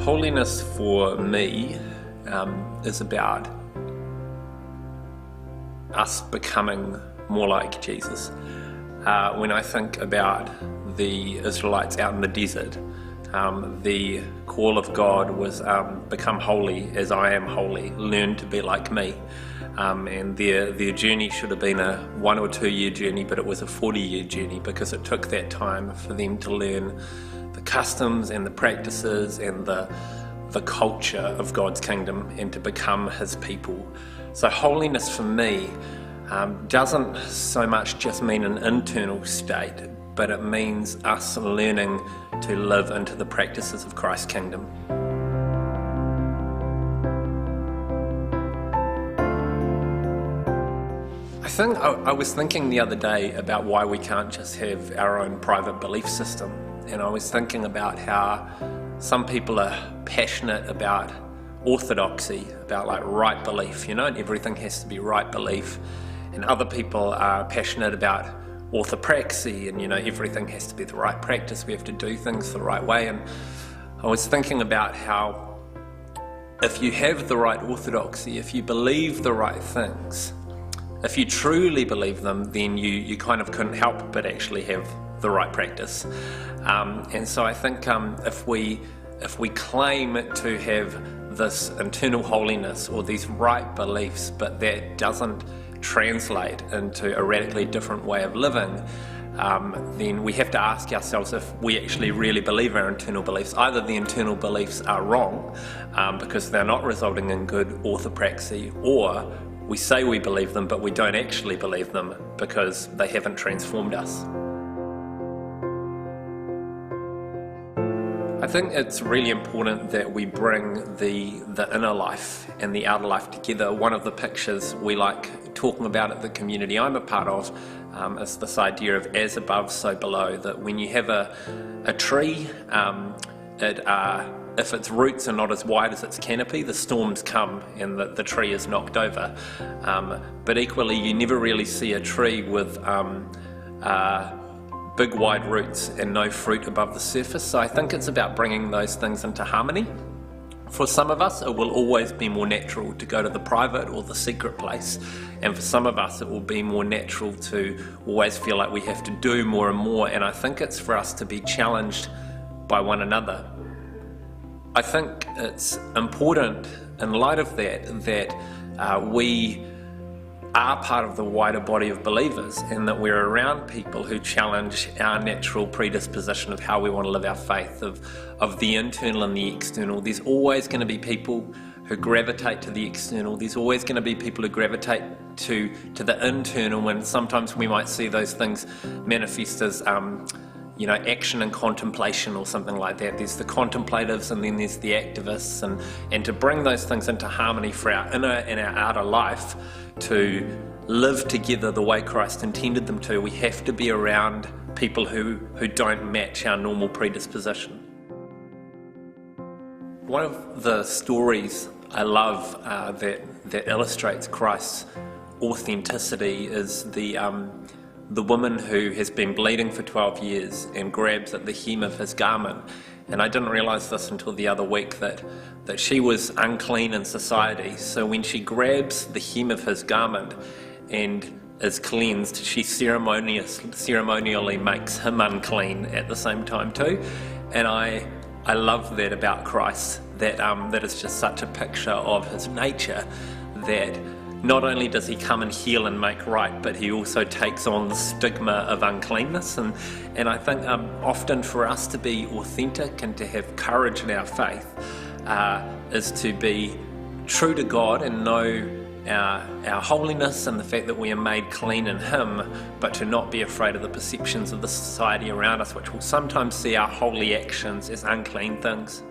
Holiness for me is about us becoming more like Jesus. When I think about the Israelites out in the desert, the call of God was become holy as I am holy, learn to be like me. And their journey should have been a 1 or 2 year journey, but it was a 40-year journey because it took that time for them to learn the customs and the practices and the culture of God's kingdom and to become his people. So holiness for me doesn't so much just mean an internal state, but it means us learning to live into the practices of Christ's kingdom. I was thinking the other day about why we can't just have our own private belief system, and I was thinking about how some people are passionate about orthodoxy, about like right belief, and everything has to be right belief, and other people are passionate about orthopraxy, and everything has to be the right practice, we have to do things the right way. And I was thinking about how if you have the right orthodoxy, if you believe the right things, if you truly believe them, then you kind of couldn't help but actually have the right practice. And so I think if we claim to have this internal holiness or these right beliefs, but that doesn't translate into a radically different way of living, then we have to ask ourselves if we actually really believe our internal beliefs. Either the internal beliefs are wrong because they're not resulting in good orthopraxy, or we say we believe them, but we don't actually believe them because they haven't transformed us. I think it's really important that we bring the inner life and the outer life together. One of the pictures we like talking about at the community I'm a part of is this idea of as above, so below, that when you have a tree, if its roots are not as wide as its canopy, the storms come and the tree is knocked over. But equally, you never really see a tree with big wide roots and no fruit above the surface. So I think it's about bringing those things into harmony. For some of us, it will always be more natural to go to the private or the secret place. And for some of us, it will be more natural to always feel like we have to do more and more. And I think it's for us to be challenged by one another. I think it's important in light of that we are part of the wider body of believers, and that we're around people who challenge our natural predisposition of how we want to live our faith, of the internal and the external. There's always going to be people who gravitate to the external. There's always going to be people who gravitate to the internal, and sometimes we might see those things manifest as action and contemplation or something like that. There's the contemplatives and then there's the activists, and to bring those things into harmony for our inner and our outer life, to live together the way Christ intended them to, we have to be around people who don't match our normal predisposition. One of the stories I love that illustrates Christ's authenticity is the woman who has been bleeding for 12 years and grabs at the hem of his garment. And I didn't realize this until the other week, that she was unclean in society. So when she grabs the hem of his garment and is cleansed, she ceremonially makes him unclean at the same time too. And I love that about Christ, that is just such a picture of his nature, that not only does he come and heal and make right, but he also takes on the stigma of uncleanness. And I think often for us to be authentic and to have courage in our faith is to be true to God and know our holiness and the fact that we are made clean in him, but to not be afraid of the perceptions of the society around us, which will sometimes see our holy actions as unclean things.